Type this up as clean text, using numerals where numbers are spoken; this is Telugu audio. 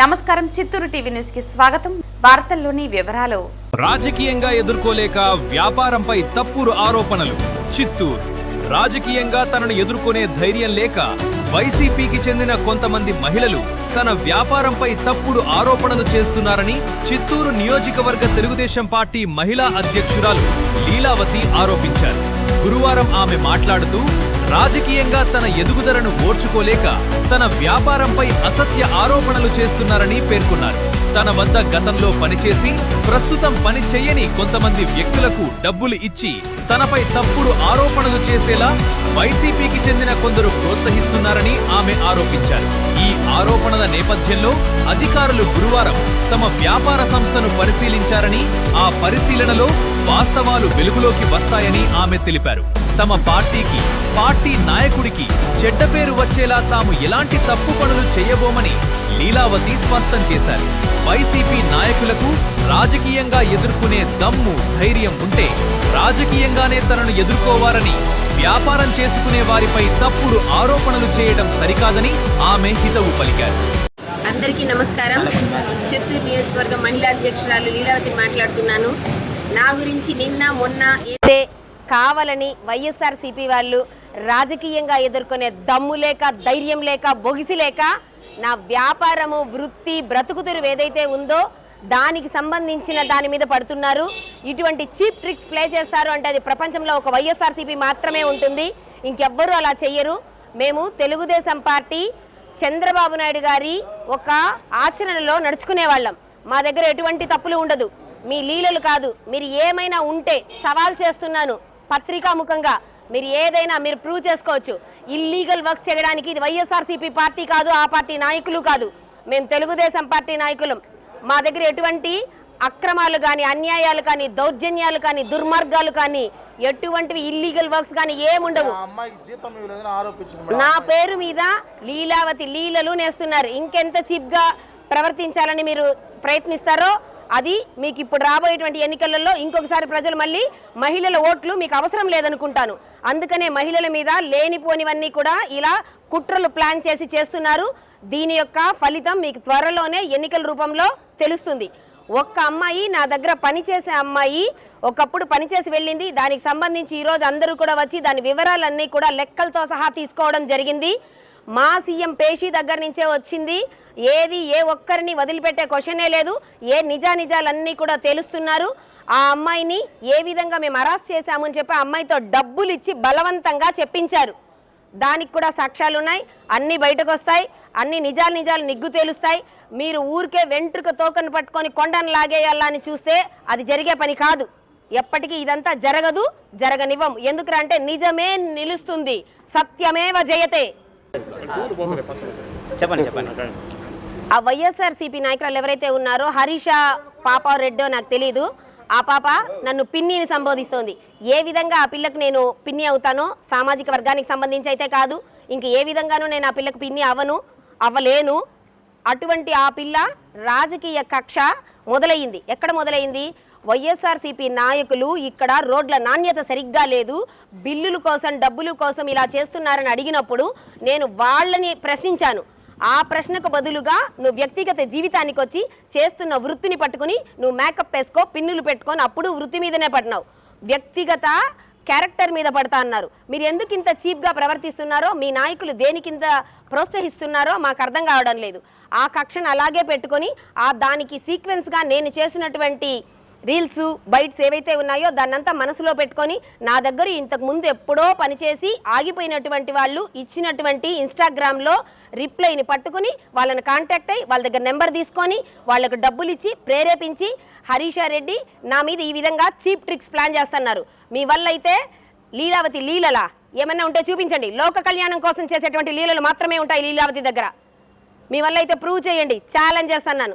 నమస్కారం, చిత్తూరు టీవీ న్యూస్ కి స్వాగతం. వార్తల్లోని వివరాలు. రాజకీయంగా ఎదుర్కోలేక వ్యాపారంపై తప్పుడు ఆరోపణలు. చిత్తూరు రాజకీయంగా తనను ఎదుర్కొనే ధైర్యం లేక వైసీపీకి చెందిన కొంతమంది మహిళలు తన వ్యాపారంపై తప్పుడు ఆరోపణలు చేస్తున్నారని చిత్తూరు నియోజకవర్గ తెలుగుదేశం పార్టీ మహిళా అధ్యక్షురాలు లీలావతి ఆరోపించారు. గురువారం ఆమె మాట్లాడుతూ రాజకీయంగా తన ఎదుగుదలను ఓర్చుకోలేక తన వ్యాపారంపై అసత్య ఆరోపణలు చేస్తున్నారని పేర్కొన్నారు. తన వద్ద గతంలో పనిచేసి ప్రస్తుతం పని చేయని కొంతమంది వ్యక్తులకు డబ్బులు ఇచ్చి తనపై తప్పుడు ఆరోపణలు చేసేలా వైసీపీకి చెందిన కొందరు ప్రోత్సహిస్తున్నారని ఆమె ఆరోపించారు. ఈ ఆరోపణల నేపథ్యంలో అధికారులు గురువారం తమ వ్యాపార సంస్థను పరిశీలించారని, ఆ పరిశీలనలో వాస్తవాలు వెలుగులోకి వస్తాయని ఆమె తెలిపారు. తమ పార్టీ నాయకుడికి చెడ్డ పేరు వచ్చేలా తాము ఎలాంటి తప్పు పనులు చేయబోమని లీలావతి స్పష్టం చేశారు. వైసీపీ నాయకులకు రాజకీయంగా ఎదుర్కొనే దమ్ము, ధైర్యం ఉంటే రాజకీయంగానే తనను ఎదుర్కోవారని, వ్యాపారం చేసుకునే వారిపై తప్పుడు ఆరోపణలు చేయడం సరికాదని ఆమె హితవు పలికారు. అందరికీ నమస్కారం. చిత్తూరు నియోజకవర్గ మహిళా అధ్యక్షురాలు లీలావతి మాట్లాడుతున్నాను. నా గురించి నిన్న మొన్న అయితే కావాలని వైఎస్ఆర్సీపీ వాళ్ళు రాజకీయంగా ఎదుర్కొనే దమ్ము లేక, ధైర్యం లేక, బొగిసి లేక నా వ్యాపారము, వృత్తి, బ్రతుకుతెరువు ఏదైతే ఉందో దానికి సంబంధించిన దాని మీద పడుతున్నారు. ఇటువంటి చీప్ ట్రిక్స్ ప్లే చేస్తారు అంటే అది ప్రపంచంలో ఒక వైఎస్ఆర్సీపీ మాత్రమే ఉంటుంది, ఇంకెవ్వరూ అలా చెయ్యరు. మేము తెలుగుదేశం పార్టీ చంద్రబాబు నాయుడు గారి ఒక ఆచరణలో నడుచుకునే వాళ్ళం. మా దగ్గర ఎటువంటి తప్పులు ఉండదు. మీ లీలలు కాదు, మీరు ఏమైనా ఉంటే సవాల్ చేస్తున్నాను పత్రికాముఖంగా, మీరు ఏదైనా మీరు ప్రూవ్ చేసుకోవచ్చు. ఇల్లీగల్ వర్క్స్ చేయడానికి ఇది వైఎస్ఆర్సీపీ పార్టీ కాదు, ఆ పార్టీ నాయకులు కాదు, మేము తెలుగుదేశం పార్టీ నాయకులం. మా దగ్గర ఎటువంటి అక్రమాలు కానీ, అన్యాయాలు కానీ, దౌర్జన్యాలు కానీ, దుర్మార్గాలు కానీ, ఎటువంటివి ఇల్లీగల్ వర్క్స్ కానీ ఏముండవు. నా పేరు మీద లీలావతి లీలలు నేస్తున్నారు. ఇంకెంత చీప్గా ప్రవర్తించాలని మీరు ప్రయత్నిస్తారో అది మీకు ఇప్పుడు రాబోయేటువంటి ఎన్నికలలో ఇంకొకసారి ప్రజలు మళ్ళీ మహిళల ఓట్లు మీకు అవసరం లేదనుకుంటాను. అందుకనే మహిళల మీద లేనిపోనివన్నీ కూడా ఇలా కుట్రలు ప్లాన్ చేసి చేస్తున్నారు. దీని యొక్క ఫలితం మీకు త్వరలోనే ఎన్నికల రూపంలో తెలుస్తుంది. ఒక్క అమ్మాయి, నా దగ్గర పనిచేసే అమ్మాయి ఒకప్పుడు పనిచేసి వెళ్ళింది. దానికి సంబంధించి ఈరోజు అందరూ కూడా వచ్చి దాని వివరాలన్నీ కూడా లెక్కలతో సహా తీసుకోవడం జరిగింది. మా సీఎం పేషి దగ్గర నుంచే వచ్చింది. ఏది ఏ ఒక్కరిని వదిలిపెట్టే క్వశ్చనే లేదు. ఏ నిజానిజాలన్నీ కూడా తెలుస్తున్నారు. ఆ అమ్మాయిని ఏ విధంగా మేము అరెస్ట్ చేశామని చెప్పి అమ్మాయితో డబ్బులు ఇచ్చి బలవంతంగా చెప్పించారు. దానికి కూడా సాక్ష్యాలు ఉన్నాయి. అన్నీ బయటకు వస్తాయి. అన్ని నిజాలు నిగ్గు తేలుస్తాయి. మీరు ఊరికే వెంట్రుక తోకను పట్టుకొని కొండను లాగేయాలని చూస్తే అది జరిగే పని కాదు. ఎప్పటికీ ఇదంతా జరగదు, జరగనివ్వం. ఎందుకంటే నిజమే నిలుస్తుంది, సత్యమేవ జయతే. ఆ వైఎస్ఆర్సీపీ నాయకులు ఎవరైతే ఉన్నారో, హరీష పాప రెడ్డో నాకు తెలీదు, ఆ పాప నన్ను పిన్నిని సంబోధిస్తోంది. ఏ విధంగా ఆ పిల్లకు నేను పిన్ని అవుతానో, సామాజిక వర్గానికి సంబంధించి అయితే కాదు, ఇంక ఏ విధంగానూ నేను ఆ పిల్లకు పిన్ని అవ్వలేను. అటువంటి ఆ పిల్ల రాజకీయ కక్ష మొదలైంది. ఎక్కడ మొదలైంది? వైఎస్ఆర్సీపీ నాయకులు ఇక్కడ రోడ్ల నాణ్యత సరిగ్గా లేదు, బిల్లుల కోసం, డబ్బుల కోసం ఇలా చేస్తున్నారని అడిగినప్పుడు నేను వాళ్ళని ప్రశ్నించాను. ఆ ప్రశ్నకు బదులుగా నువ్వు వ్యక్తిగత జీవితానికి వచ్చి చేస్తున్న వృత్తిని పట్టుకుని నువ్వు మేకప్ వేసుకో, పిన్నులు పెట్టుకొని అప్పుడు వృత్తి మీదనే పడినావు. వ్యక్తిగత క్యారెక్టర్ మీద పడతా అన్నారు. మీరు ఎందుకు ఇంత చీప్గా ప్రవర్తిస్తున్నారో, మీ నాయకులు దేనికింత ప్రోత్సహిస్తున్నారో మాకు అర్థం కావడం లేదు. ఆ కక్షను అలాగే పెట్టుకొని దానికి సీక్వెన్స్గా నేను చేసినటువంటి రీల్స్, బైట్స్ ఏవైతే ఉన్నాయో దాన్నంతా మనసులో పెట్టుకొని నా దగ్గర ఇంతకు ముందు ఎప్పుడో పనిచేసి ఆగిపోయినటువంటి వాళ్ళు ఇచ్చినటువంటి ఇన్స్టాగ్రామ్లో రిప్లైని పట్టుకుని వాళ్ళని కాంటాక్ట్ అయ్యి వాళ్ళ దగ్గర నెంబర్ తీసుకొని వాళ్ళకు డబ్బులు ఇచ్చి ప్రేరేపించి హరీషా రెడ్డి నా మీద ఈ విధంగా చీప్ ట్రిక్స్ ప్లాన్ చేస్తున్నారు. మీ వల్ల అయితే లీలావతి లీలలా ఏమన్నా ఉంటే చూపించండి. లోక కళ్యాణం కోసం చేసేటువంటి లీలలు మాత్రమే ఉంటాయి లీలావతి దగ్గర. మీ వల్ల అయితే ప్రూవ్ చేయండి, ఛాలెంజ్ చేస్తున్నాను.